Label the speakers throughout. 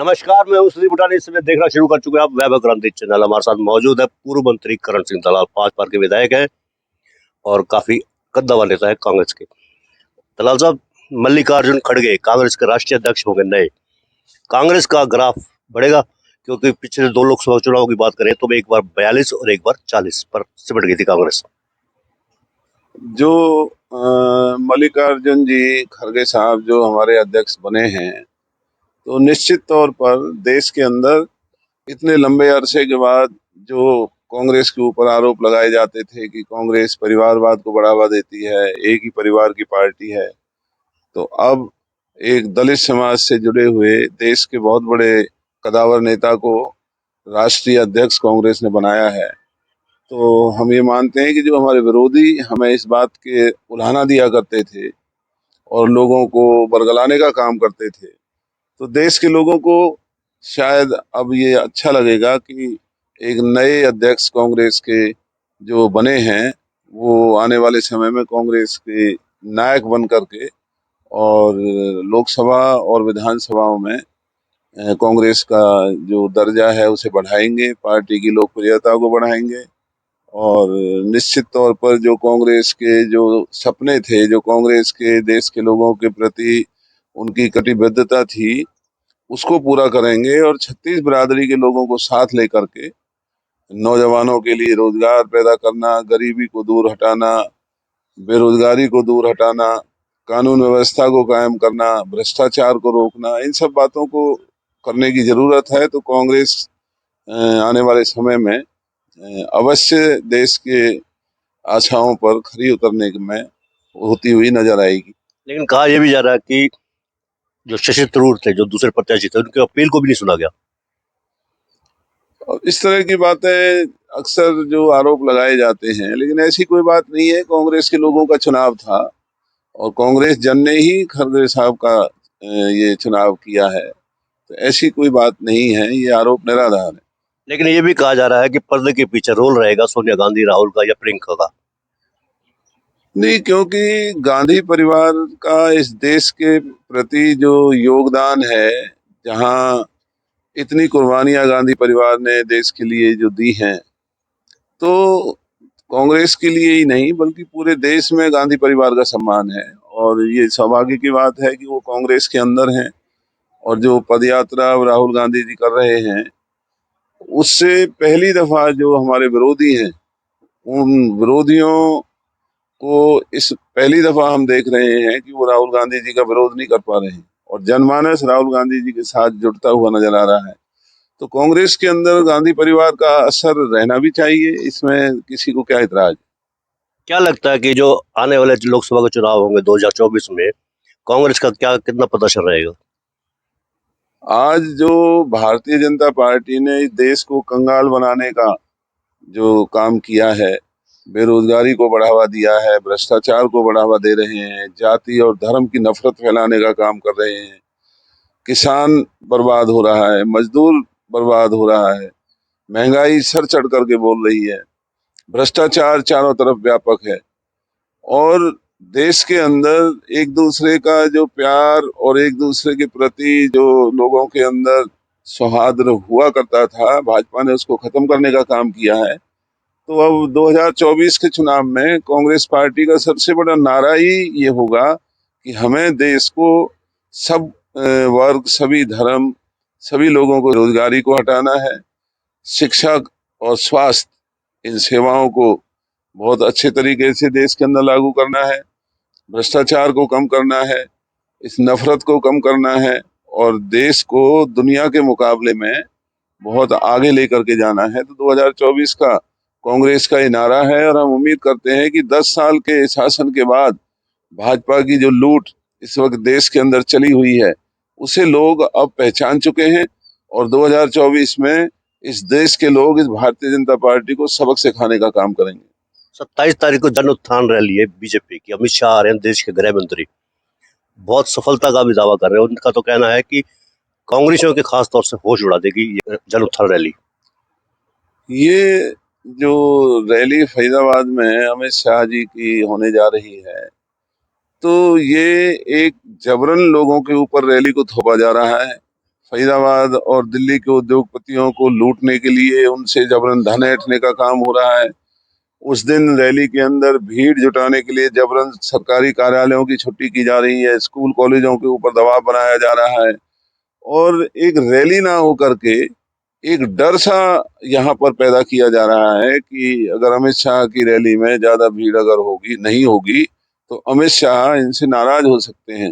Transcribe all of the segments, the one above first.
Speaker 1: नमस्कार, मैं हूं सुधीर बुटानी। इस समय देखना शुरू कर चुके हैं आप वैभव क्रांति चैनल। हमारे साथ मौजूद है पूर्व मंत्री करण सिंह दलाल, 5 बार के विधायक हैं और काफी कद्दावर नेता है कांग्रेस के। दलाल साहब, मल्लिकार्जुन खड़गे कांग्रेस के राष्ट्रीय अध्यक्ष होंगे नए। कांग्रेस का ग्राफ बढ़ेगा, क्योंकि पिछले 2 लोकसभा चुनाव की बात करें तो एक बार 42 और एक बार 40 पर सिमट गई थी कांग्रेस।
Speaker 2: जो मल्लिकार्जुन जी खड़गे साहब जो हमारे अध्यक्ष बने हैं, तो निश्चित तौर पर देश के अंदर इतने लंबे अरसे के बाद जो कांग्रेस के ऊपर आरोप लगाए जाते थे कि कांग्रेस परिवारवाद को बढ़ावा देती है, एक ही परिवार की पार्टी है, तो अब एक दलित समाज से जुड़े हुए देश के बहुत बड़े कदावर नेता को राष्ट्रीय अध्यक्ष कांग्रेस ने बनाया है। तो हम ये मानते हैं कि जो हमारे विरोधी हमें इस बात के उल्हाना दिया करते थे और लोगों को बरगलाने का काम करते थे, तो देश के लोगों को शायद अब ये अच्छा लगेगा कि एक नए अध्यक्ष कांग्रेस के जो बने हैं वो आने वाले समय में कांग्रेस के नायक बन करके और लोकसभा और विधानसभाओं में कांग्रेस का जो दर्जा है उसे बढ़ाएंगे, पार्टी की लोकप्रियता को बढ़ाएंगे। और निश्चित तौर पर जो कांग्रेस के जो सपने थे, जो कांग्रेस के देश के लोगों के प्रति उनकी कटिबद्धता थी, उसको पूरा करेंगे और 36 बिरादरी के लोगों को साथ लेकर के नौजवानों के लिए रोजगार पैदा करना, गरीबी को दूर हटाना, बेरोजगारी को दूर हटाना, कानून व्यवस्था को कायम करना, भ्रष्टाचार को रोकना, इन सब बातों को करने की जरूरत है। तो कांग्रेस आने वाले समय में अवश्य देश के आशाओं पर खरी उतरने में होती हुई नजर आएगी।
Speaker 1: लेकिन कहा यह भी जा रहा है कि जो शशि थरूर थे, जो दूसरे प्रत्याशी थे, उनके अपील को भी नहीं सुना गया।
Speaker 2: और इस तरह की बातें अक्सर जो आरोप लगाए जाते हैं, लेकिन ऐसी कोई बात नहीं है। कांग्रेस के लोगों का चुनाव था और कांग्रेस जन ने ही खड़गे साहब का ये चुनाव किया है, तो ऐसी कोई बात नहीं है, ये आरोप निराधार है।
Speaker 1: लेकिन ये भी कहा जा रहा है कि पर्दे के पीछे रोल रहेगा सोनिया गांधी, राहुल का या प्रियंका का।
Speaker 2: नहीं, क्योंकि गांधी परिवार का इस देश के प्रति जो योगदान है, जहां इतनी कुर्बानियां गांधी परिवार ने देश के लिए जो दी हैं, तो कांग्रेस के लिए ही नहीं बल्कि पूरे देश में गांधी परिवार का सम्मान है। और ये सौभाग्य की बात है कि वो कांग्रेस के अंदर हैं और जो पदयात्रा राहुल गांधी जी कर रहे हैं, उससे पहली दफा जो हमारे विरोधी हैं, उन विरोधियों को इस पहली दफा हम देख रहे हैं कि वो राहुल गांधी जी का विरोध नहीं कर पा रहे हैं और जनमानस राहुल गांधी जी के साथ जुड़ता हुआ नजर आ रहा है। तो कांग्रेस के अंदर गांधी परिवार का असर रहना भी चाहिए, इसमें किसी को क्या इतराज।
Speaker 1: क्या लगता है कि जो आने वाले लोकसभा के चुनाव होंगे 2024 में, कांग्रेस का क्या कितना प्रदर्शन रहेगा?
Speaker 2: आज जो भारतीय जनता पार्टी ने इस देश को कंगाल बनाने का जो काम किया है, बेरोजगारी को बढ़ावा दिया है, भ्रष्टाचार को बढ़ावा दे रहे हैं, जाति और धर्म की नफरत फैलाने का काम कर रहे हैं, किसान बर्बाद हो रहा है, मजदूर बर्बाद हो रहा है, महंगाई सर चढ़ करके बोल रही है, भ्रष्टाचार चारों तरफ व्यापक है और देश के अंदर एक दूसरे का जो प्यार और एक दूसरे के प्रति जो लोगों के अंदर सौहार्द हुआ करता था, भाजपा ने उसको खत्म करने का काम किया है। तो अब 2024 के चुनाव में कांग्रेस पार्टी का सबसे बड़ा नारा ही ये होगा कि हमें देश को सब वर्ग, सभी धर्म, सभी लोगों को रोजगारी को हटाना है, शिक्षा और स्वास्थ्य इन सेवाओं को बहुत अच्छे तरीके से देश के अंदर लागू करना है, भ्रष्टाचार को कम करना है, इस नफरत को कम करना है और देश को दुनिया के मुकाबले में बहुत आगे लेकर के जाना है। तो 2024 का कांग्रेस का ये नारा है और हम उम्मीद करते हैं कि 10 साल के शासन के बाद भाजपा की जो लूट इस वक्त देश के अंदर चली हुई है, उसे लोग अब पहचान चुके हैं और 2024 में इस देश के लोग इस भारतीय जनता पार्टी को सबक सिखाने का काम करेंगे।
Speaker 1: 27 तारीख को जन उत्थान रैली है बीजेपी की। अमित शाह आ रहे हैं, देश के गृह मंत्री, बहुत सफलता का भी दावा कर रहे हैं। उनका तो कहना है कि कांग्रेसियों के खास तौर से होश उड़ा देगी ये जन उत्थान रैली।
Speaker 2: ये जो रैली फरीदाबाद में अमित शाह जी की होने जा रही है, तो ये एक जबरन लोगों के ऊपर रैली को थोपा जा रहा है। फरीदाबाद और दिल्ली के उद्योगपतियों को लूटने के लिए उनसे जबरन धन ऐंठने का काम हो रहा है। उस दिन रैली के अंदर भीड़ जुटाने के लिए जबरन सरकारी कार्यालयों की छुट्टी की जा रही है, स्कूल कॉलेजों के ऊपर दबाव बनाया जा रहा है और एक रैली ना हो करके एक डर सा यहाँ पर पैदा किया जा रहा है कि अगर अमित शाह की रैली में ज्यादा भीड़ अगर होगी नहीं होगी तो अमित शाह इनसे नाराज हो सकते हैं।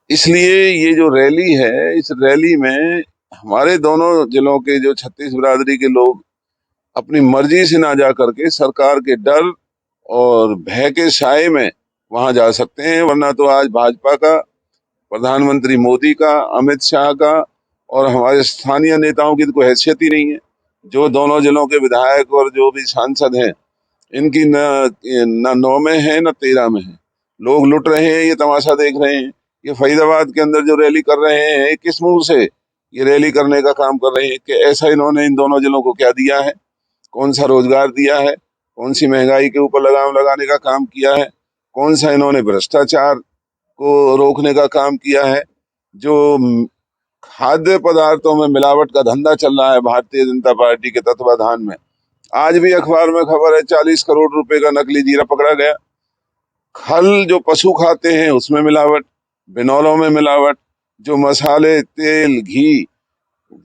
Speaker 2: इसलिए ये जो रैली है, इस रैली में हमारे दोनों जिलों के जो 36 बिरादरी के लोग अपनी मर्जी से ना जा करके सरकार के डर और भय के साए में वहां जा सकते हैं, वरना तो आज भाजपा का, प्रधानमंत्री मोदी का, अमित शाह का और हमारे स्थानीय नेताओं की तो कोई हैसियत ही नहीं है। जो दोनों जिलों के विधायक और जो भी सांसद हैं, इनकी न 9 में है न 13 में है। लोग लुट रहे हैं, ये तमाशा देख रहे हैं। ये फरीदाबाद के अंदर जो रैली कर रहे हैं, किस मुंह से ये रैली करने का काम कर रहे हैं कि ऐसा इन्होंने इन दोनों जिलों को क्या दिया है, कौन सा रोजगार दिया है, कौन सी महंगाई के ऊपर लगाम लगाने का काम किया है, कौन सा इन्होंने भ्रष्टाचार को रोकने का काम किया है। जो खाद्य पदार्थों में मिलावट का धंधा चल रहा है भारतीय जनता पार्टी के तत्वाधान में, आज भी अखबार में खबर है 40 करोड़ रुपए का नकली जीरा पकड़ा गया। खल जो पशु खाते हैं उसमें मिलावट, बिनौलों में मिलावट, जो मसाले, तेल, घी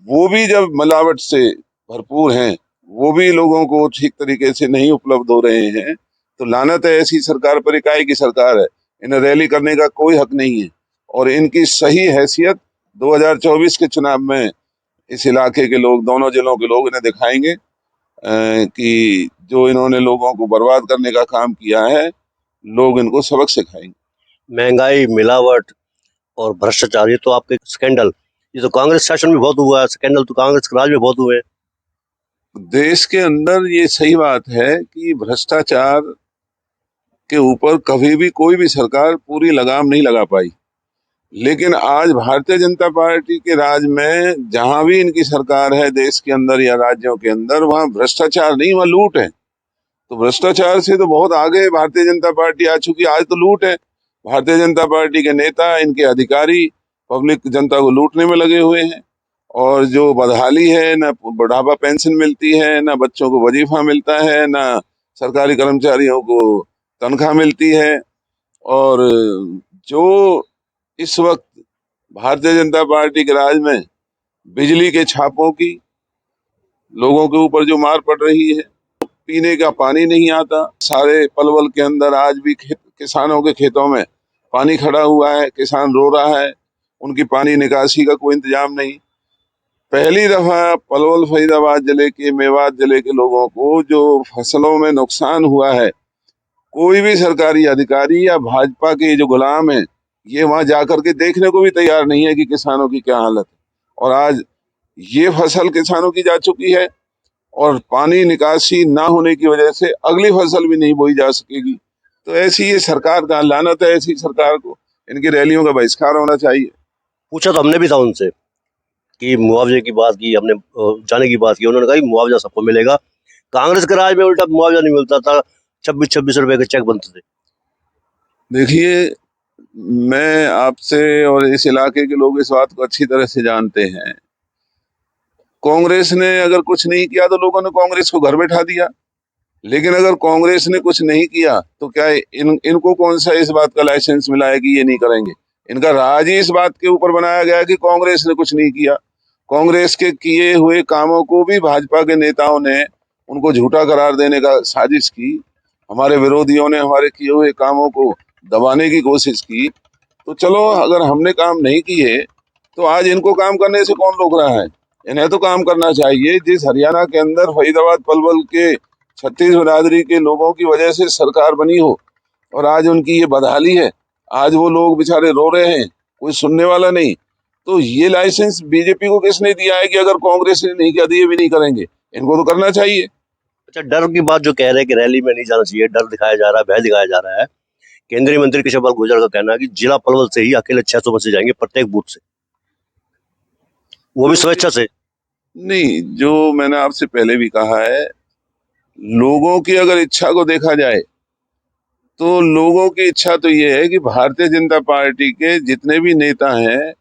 Speaker 2: वो भी जब मिलावट से भरपूर हैं, वो भी लोगों को ठीक तरीके से नहीं उपलब्ध हो रहे हैं, तो लानत है ऐसी सरकार पर। इकाई की सरकार है, इन्हें रैली करने का कोई हक नहीं है और इनकी सही हैसियत 2024 के चुनाव में इस इलाके के लोग, दोनों जिलों के लोग इन्हें दिखाएंगे कि जो इन्होंने लोगों को बर्बाद करने का काम किया है, लोग इनको सबक सिखाएंगे।
Speaker 1: महंगाई, मिलावट और भ्रष्टाचार, ये तो आपके स्कैंडल, ये तो कांग्रेस शासन में बहुत हुआ है। स्कैंडल तो कांग्रेस के राज में बहुत हुए हैं।
Speaker 2: देश के अंदर ये सही बात है कि भ्रष्टाचार के ऊपर कभी भी कोई भी सरकार पूरी लगाम नहीं लगा पाई, लेकिन आज भारतीय जनता पार्टी के राज में जहां भी इनकी सरकार है देश के अंदर या राज्यों के अंदर, वहां भ्रष्टाचार नहीं, वहां लूट है। तो भ्रष्टाचार से तो बहुत आगे भारतीय जनता पार्टी आ चुकी है, आज तो लूट है। भारतीय जनता पार्टी के नेता, इनके अधिकारी पब्लिक जनता को लूटने में लगे हुए हैं और जो बदहाली है, ना बुढ़ापा पेंशन मिलती है, ना बच्चों को वजीफा मिलता है, ना सरकारी कर्मचारियों को तनख्वाह मिलती है। और जो इस वक्त भारतीय जनता पार्टी के राज में बिजली के छापों की लोगों के ऊपर जो मार पड़ रही है, पीने का पानी नहीं आता, सारे पलवल के अंदर आज भी किसानों के खेतों में पानी खड़ा हुआ है, किसान रो रहा है, उनकी पानी निकासी का कोई इंतजाम नहीं। पहली दफा पलवल फरीदाबाद जिले के, मेवात जिले के लोगों को जो फसलों में नुकसान हुआ है, कोई भी सरकारी अधिकारी या भाजपा के जो गुलाम है, ये वहां जाकर के देखने को भी तैयार नहीं है कि किसानों की क्या हालत है। और आज ये फसल किसानों की जा चुकी है और पानी निकासी ना होने की वजह से अगली फसल भी नहीं बोई जा सकेगी। तो ऐसी ये सरकार का लानत है, ऐसी सरकार को इनकी रैलियों का बहिष्कार होना चाहिए।
Speaker 1: पूछा तो हमने भी था उनसे कि मुआवजे की बात की, हमने जाने की बात की, उन्होंने कहा कि मुआवजा सबको मिलेगा। कांग्रेस के राज में उल्टा मुआवजा नहीं मिलता था, 26-26 रुपए के चेक बनते थे।
Speaker 2: देखिए, मैं आपसे और इस इलाके के लोग इस बात को अच्छी तरह से जानते हैं, कांग्रेस ने अगर कुछ नहीं किया तो लोगों ने कांग्रेस को घर बैठा दिया, लेकिन अगर कांग्रेस ने कुछ नहीं किया तो क्या इनको कौन सा इस बात का लाइसेंस मिला है कि ये नहीं करेंगे। इनका राज ही इस बात के ऊपर बनाया गया है कि कांग्रेस ने कुछ नहीं किया। कांग्रेस के किए हुए कामों को भी भाजपा के नेताओं ने उनको झूठा करार देने का साजिश की, हमारे विरोधियों ने हमारे किए हुए कामों को दबाने की कोशिश की। तो चलो, अगर हमने काम नहीं किए तो आज इनको काम करने से कौन रोक रहा है। इन्हें तो काम करना चाहिए। जिस हरियाणा के अंदर फरीदाबाद पलवल के 36 बिरादरी के लोगों की वजह से सरकार बनी हो और आज उनकी ये बदहाली है, आज वो लोग बेचारे रो रहे हैं, कोई सुनने वाला नहीं, तो ये लाइसेंस बीजेपी को किसने दिया है कि अगर कांग्रेस ने नहीं किया तो ये भी नहीं करेंगे। इनको तो करना चाहिए।
Speaker 1: अच्छा, डर की बात जो कह रहे हैं कि रैली में नहीं जाना चाहिए, डर दिखाया जा रहा है, भय दिखाया जा रहा है। केंद्रीय मंत्री कृष्णपाल गुर्जर का कहना है कि जिला पलवल से ही अकेले 600 बच्चे जाएंगे प्रत्येक बूथ से, वो भी स्वेच्छा से।
Speaker 2: नहीं, जो मैंने आपसे पहले भी कहा है, लोगों की अगर इच्छा को देखा जाए तो लोगों की इच्छा तो ये है कि भारतीय जनता पार्टी के जितने भी नेता हैं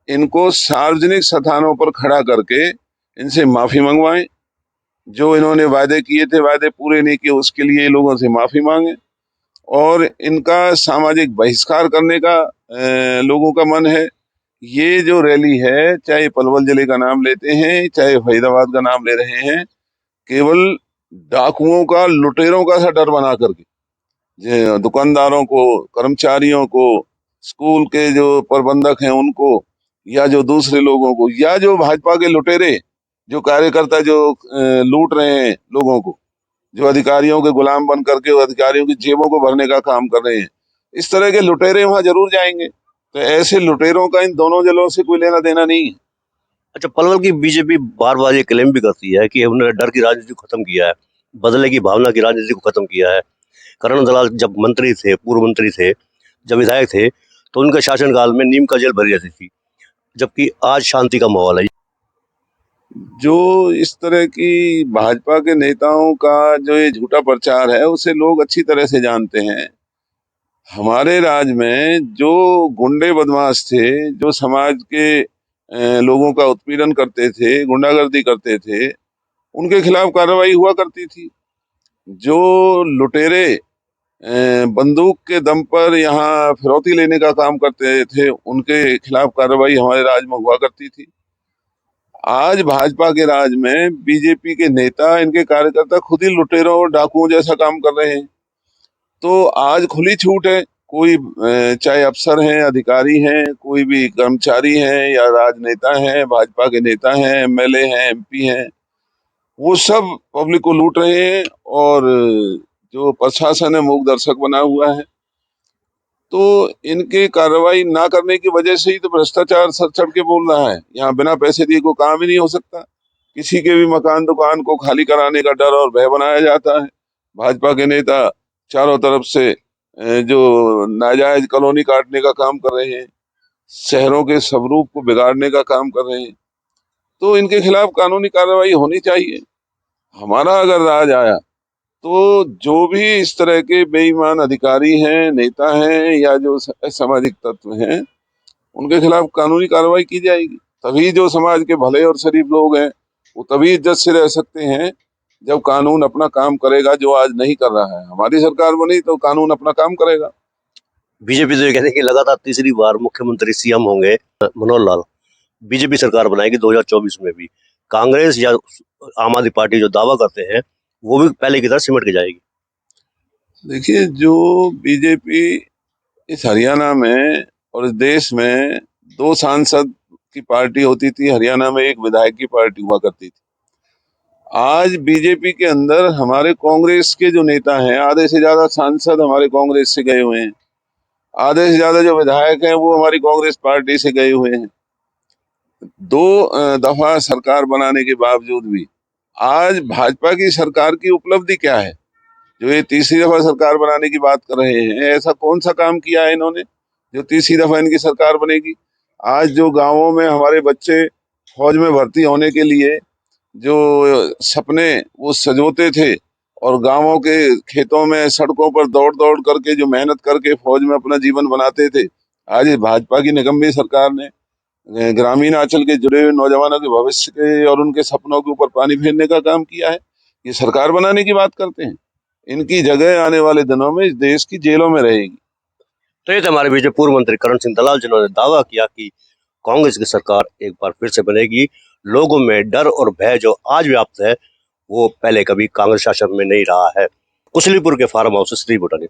Speaker 2: इनको सार्वजनिक स्थानों पर खड़ा करके इनसे माफी मंगवाएं। जो इन्होंने वादे किए थे, वादे पूरे नहीं किए, उसके लिए ये लोगों से माफी मांगे। और इनका सामाजिक बहिष्कार करने का लोगों का मन है। ये जो रैली है, चाहे पलवल जिले का नाम लेते हैं, चाहे फरीदाबाद का नाम ले रहे हैं, केवल डाकुओं का, लुटेरों का सा डर बना करके दुकानदारों को, कर्मचारियों को, स्कूल के जो प्रबंधक हैं उनको, या जो दूसरे लोगों को, या जो भाजपा के लुटेरे, जो कार्यकर्ता जो लूट रहे हैं लोगों को, जो अधिकारियों के गुलाम बन करके वो अधिकारियों की जेबों को भरने का काम कर रहे हैं, इस तरह के लुटेरे वहां जरूर जाएंगे। तो ऐसे लुटेरों का इन दोनों जिलों से कोई लेना देना नहीं है।
Speaker 1: अच्छा, पलवल की बीजेपी बार बार ये क्लेम भी करती है कि हमने डर की राजनीति को खत्म किया है, बदले की भावना की राजनीति को खत्म किया है। करण दलाल जब मंत्री थे, पूर्व मंत्री थे, जब विधायक थे, तो उनके शासनकाल में नीम का जेल भरी जाती थी, जबकि आज शांति का माहौल है।
Speaker 2: जो इस तरह की भाजपा के नेताओं का जो ये झूठा प्रचार है, उसे लोग अच्छी तरह से जानते हैं। हमारे राज्य में जो गुंडे बदमाश थे, जो समाज के लोगों का उत्पीड़न करते थे, गुंडागर्दी करते थे, उनके खिलाफ कार्रवाई हुआ करती थी। जो लुटेरे बंदूक के दम पर यहाँ फिरौती लेने का काम करते थे, उनके खिलाफ कार्रवाई हमारे राज्य में हुआ करती थी। आज भाजपा के राज में बीजेपी के नेता, इनके कार्यकर्ता खुद ही लुटेरों और डाकुओं जैसा काम कर रहे हैं। तो आज खुली छूट है, कोई चाहे अफसर हैं, अधिकारी हैं, कोई भी कर्मचारी हैं या राजनेता हैं, भाजपा के नेता हैं, एमएलए हैं, एमपी हैं, वो सब पब्लिक को लूट रहे हैं। और जो प्रशासन है मूक दर्शक बना हुआ है। तो इनके कार्रवाई ना करने की वजह से ही तो भ्रष्टाचार सर चढ़ के बोल रहा है। यहाँ बिना पैसे दिए कोई काम ही नहीं हो सकता। किसी के भी मकान दुकान को खाली कराने का डर और भय बनाया जाता है। भाजपा के नेता चारों तरफ से जो नाजायज कॉलोनी काटने का काम कर रहे हैं, शहरों के स्वरूप को बिगाड़ने का काम कर रहे हैं। तो इनके खिलाफ कानूनी कार्रवाई होनी चाहिए। हमारा अगर राज आया तो जो भी इस तरह के बेईमान अधिकारी हैं, नेता हैं, या जो सामाजिक तत्व हैं, उनके खिलाफ कानूनी कार्रवाई की जाएगी। तभी जो समाज के भले और शरीफ लोग हैं, वो तभी इज्जत से रह सकते हैं जब कानून अपना काम करेगा, जो आज नहीं कर रहा है। हमारी सरकार बनी तो कानून अपना काम करेगा।
Speaker 1: बीजेपी तो ये कहते हैं कि लगातार तीसरी बार मुख्यमंत्री सीएम होंगे मनोहर लाल, बीजेपी सरकार बनाएगी 2024 में भी। कांग्रेस या आम आदमी पार्टी जो दावा करते हैं, वो भी पहले की तरह सिमट के जाएगी।
Speaker 2: देखिए, जो बीजेपी इस हरियाणा में और इस देश में 2 सांसद की पार्टी होती थी, हरियाणा में 1 विधायक की पार्टी हुआ करती थी। आज बीजेपी के अंदर हमारे कांग्रेस के जो नेता हैं, आधे से ज्यादा सांसद हमारे कांग्रेस से गए हुए हैं, आधे से ज्यादा जो विधायक हैं वो हमारी कांग्रेस पार्टी से गए हुए हैं। 2 दफा सरकार बनाने के बावजूद भी आज भाजपा की सरकार की उपलब्धि क्या है, जो ये तीसरी दफा सरकार बनाने की बात कर रहे हैं? ऐसा कौन सा काम किया है इन्होंने जो तीसरी दफा इनकी सरकार बनेगी? आज जो गांवों में हमारे बच्चे फौज में भर्ती होने के लिए जो सपने वो सजोते थे, और गांवों के खेतों में, सड़कों पर दौड़ दौड़ करके जो मेहनत करके फौज में अपना जीवन बनाते थे, आज इस भाजपा की निकम्मी सरकार ने ग्रामीण अंचल के जुड़े हुए नौजवानों के भविष्य के और उनके सपनों के ऊपर पानी फेरने का काम किया है। ये सरकार बनाने की बात करते हैं। इनकी जगह आने वाले दिनों में इस देश की जेलों में रहेगी।
Speaker 1: तो ये थे हमारे बीच पूर्व मंत्री करण सिंह दलाल, जिन्होंने दावा किया कि कांग्रेस की सरकार एक बार फिर से बनेगी। लोगों में डर और भय जो आज व्याप्त है, वो पहले कभी कांग्रेस शासन में नहीं रहा है। कुशलीपुर के फार्म हाउस से श्री बुटानी।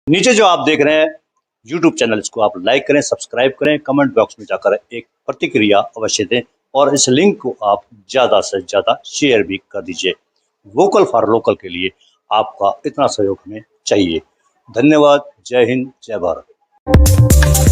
Speaker 1: नीचे जो आप देख रहे हैं YouTube चैनल, इसको आप लाइक करें, सब्सक्राइब करें, कमेंट बॉक्स में जाकर एक प्रतिक्रिया अवश्य दें और इस लिंक को आप ज़्यादा से ज़्यादा शेयर भी कर दीजिए। वोकल फॉर लोकल के लिए आपका इतना सहयोग हमें चाहिए। धन्यवाद। जय हिंद, जय भारत।